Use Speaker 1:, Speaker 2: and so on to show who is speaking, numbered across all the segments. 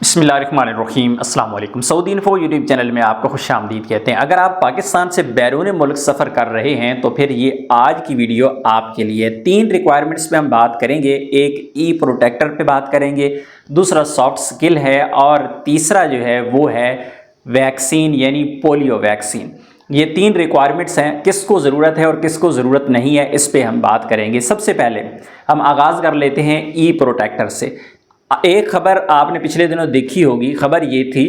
Speaker 1: बिस्मिल्लाहिर्रहमानिर्रहीम। अस्सलाम वालेकुम। सऊदी इन्फो यूट्यूब चैनल में आपको खुश आमदीद कहते हैं। अगर आप पाकिस्तान से बैरून मुल्क सफ़र कर रहे हैं तो फिर ये आज की वीडियो आपके लिए। 3 रिक्वायरमेंट्स पे हम बात करेंगे। एक ई प्रोटेक्टर पे बात करेंगे, दूसरा सॉफ्ट स्किल है और तीसरा जो है वो है वैक्सीन यानी पोलियो वैक्सीन। ये 3 रिक्वायरमेंट्स हैं, किसको ज़रूरत है और किसको ज़रूरत नहीं है इस पे हम बात करेंगे। सबसे पहले हम आगाज़ कर लेते हैं ई प्रोटेक्टर से। एक खबर आपने पिछले दिनों देखी होगी। खबर ये थी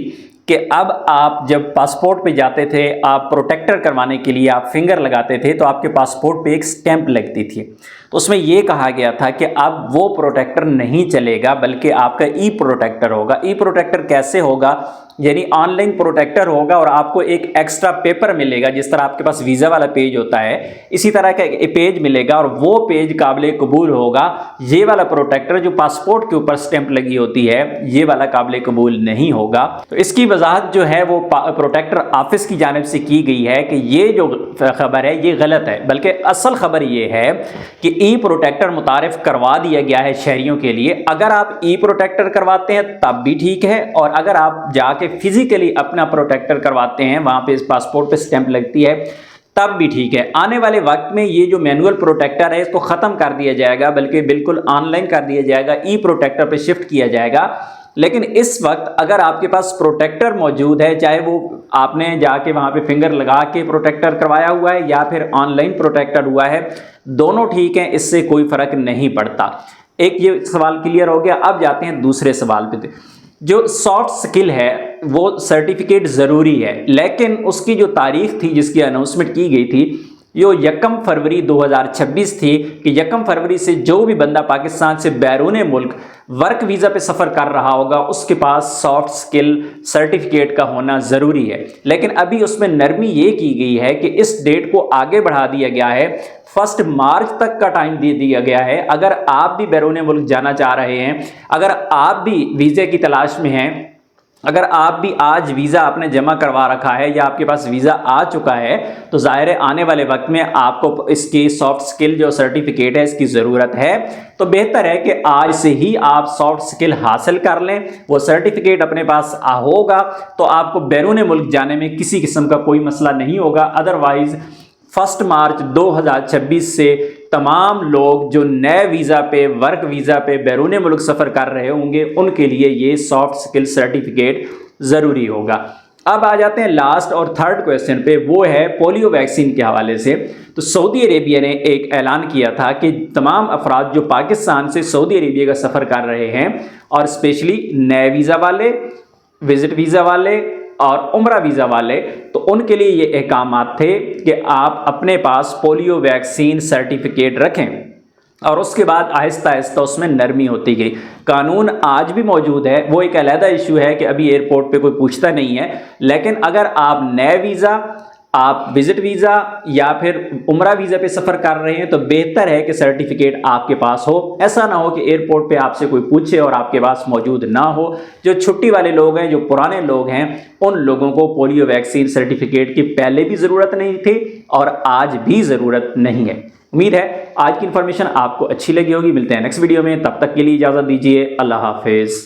Speaker 1: कि अब आप जब पासपोर्ट पे जाते थे, आप प्रोटेक्टर करवाने के लिए आप फिंगर लगाते थे तो आपके पासपोर्ट पे एक स्टैंप लगती थी। तो उसमें ये कहा गया था कि अब वो प्रोटेक्टर नहीं चलेगा बल्कि आपका ई प्रोटेक्टर होगा। ई प्रोटेक्टर कैसे होगा? यानी ऑनलाइन प्रोटेक्टर होगा और आपको एक एक्स्ट्रा पेपर मिलेगा। जिस तरह आपके पास वीज़ा वाला पेज होता है इसी तरह का एक पेज मिलेगा और वो पेज काबिल कबूल होगा। ये वाला प्रोटेक्टर जो पासपोर्ट के ऊपर स्टैंप लगी होती है ये वाला काबिल कबूल नहीं होगा। तो इसकी वजाहत जो है वो प्रोटेक्टर ऑफिस की जानिब से की गई है कि ये जो खबर है ये गलत है, बल्कि असल खबर ये है कि ई प्रोटेक्टर मुतारिफ करवा दिया गया है शहरियों के लिए। अगर आप ई प्रोटेक्टर करवाते हैं तब भी ठीक है, और अगर आप जाके फिजिकली अपना प्रोटेक्टर करवाते हैं, वहां पे पासपोर्ट पे स्टैंप लगती है, तब भी ठीक है। आने वाले वक्त में ये जो मैनुअल प्रोटेक्टर है इसको खत्म कर दिया जाएगा, बल्कि बिल्कुल ऑनलाइन कर दिया जाएगा, ई प्रोटेक्टर पे शिफ्ट किया जाएगा। लेकिन इस वक्त अगर आपके पास प्रोटेक्टर मौजूद है, चाहे वो आपने जाके वहां पे फिंगर लगा के प्रोटेक्टर करवाया हुआ है या फिर ऑनलाइन प्रोटेक्टर हुआ है, दोनों ठीक है, इससे कोई फर्क नहीं पड़ता। एक ये सवाल क्लियर हो गया। अब जाते हैं दूसरे सवाल पे। जो सॉफ्ट स्किल है वो सर्टिफिकेट ज़रूरी है, लेकिन उसकी जो तारीख थी जिसकी अनाउंसमेंट की गई थी यो 1 फरवरी 2026 थी कि 1 फरवरी से जो भी बंदा पाकिस्तान से बैरून मुल्क वर्क वीज़ा पे सफ़र कर रहा होगा उसके पास सॉफ्ट स्किल सर्टिफिकेट का होना ज़रूरी है। लेकिन अभी उसमें नरमी ये की गई है कि इस डेट को आगे बढ़ा दिया गया है, 1 मार्च तक का टाइम दे दिया गया है। अगर आप भी बैरून मुल्क जाना चाह रहे हैं, अगर आप भी वीज़े की तलाश में हैं, अगर आप भी आज वीज़ा आपने जमा करवा रखा है या आपके पास वीज़ा आ चुका है, तो ज़ाहिर है आने वाले वक्त में आपको इसकी सॉफ्ट स्किल जो सर्टिफिकेट है इसकी ज़रूरत है। तो बेहतर है कि आज से ही आप सॉफ्ट स्किल हासिल कर लें। वो सर्टिफिकेट अपने पास होगा तो आपको बैरून मुल्क जाने में किसी किस्म का कोई मसला नहीं होगा। अदरवाइज़ 1 मार्च 2026 से तमाम लोग जो नए वीज़ा पे वर्क वीज़ा पे बैरून मुल्क सफ़र कर रहे होंगे उनके लिए ये सॉफ्ट स्किल सर्टिफिकेट ज़रूरी होगा। अब आ जाते हैं लास्ट और थर्ड क्वेश्चन पे, वो है पोलियो वैक्सीन के हवाले से। तो सऊदी अरेबिया ने एक ऐलान किया था कि तमाम अफराद जो पाकिस्तान से सऊदी अरेबिया का सफ़र कर रहे हैं और स्पेशली नए वीज़ा वाले, विजिट वीज़ा वाले और उम्रा वीज़ा वाले, तो उनके लिए ये अहकामात थे कि आप अपने पास पोलियो वैक्सीन सर्टिफिकेट रखें। और उसके बाद आहिस्ता आहिस्ता उसमें नरमी होती गई। कानून आज भी मौजूद है, वो एक अलहदा इशू है कि अभी एयरपोर्ट पे कोई पूछता नहीं है। लेकिन अगर आप नए वीज़ा, आप विजिट वीज़ा या फिर उम्रा वीज़ा पे सफ़र कर रहे हैं तो बेहतर है कि सर्टिफिकेट आपके पास हो। ऐसा ना हो कि एयरपोर्ट पे आपसे कोई पूछे और आपके पास मौजूद ना हो। जो छुट्टी वाले लोग हैं, जो पुराने लोग हैं, उन लोगों को पोलियो वैक्सीन सर्टिफिकेट की पहले भी ज़रूरत नहीं थी और आज भी ज़रूरत नहीं है। उम्मीद है आज की इन्फॉर्मेशन आपको अच्छी लगी होगी। मिलते हैं नेक्स्ट वीडियो में, तब तक के लिए इजाज़त दीजिए। अल्लाह हाफिज़।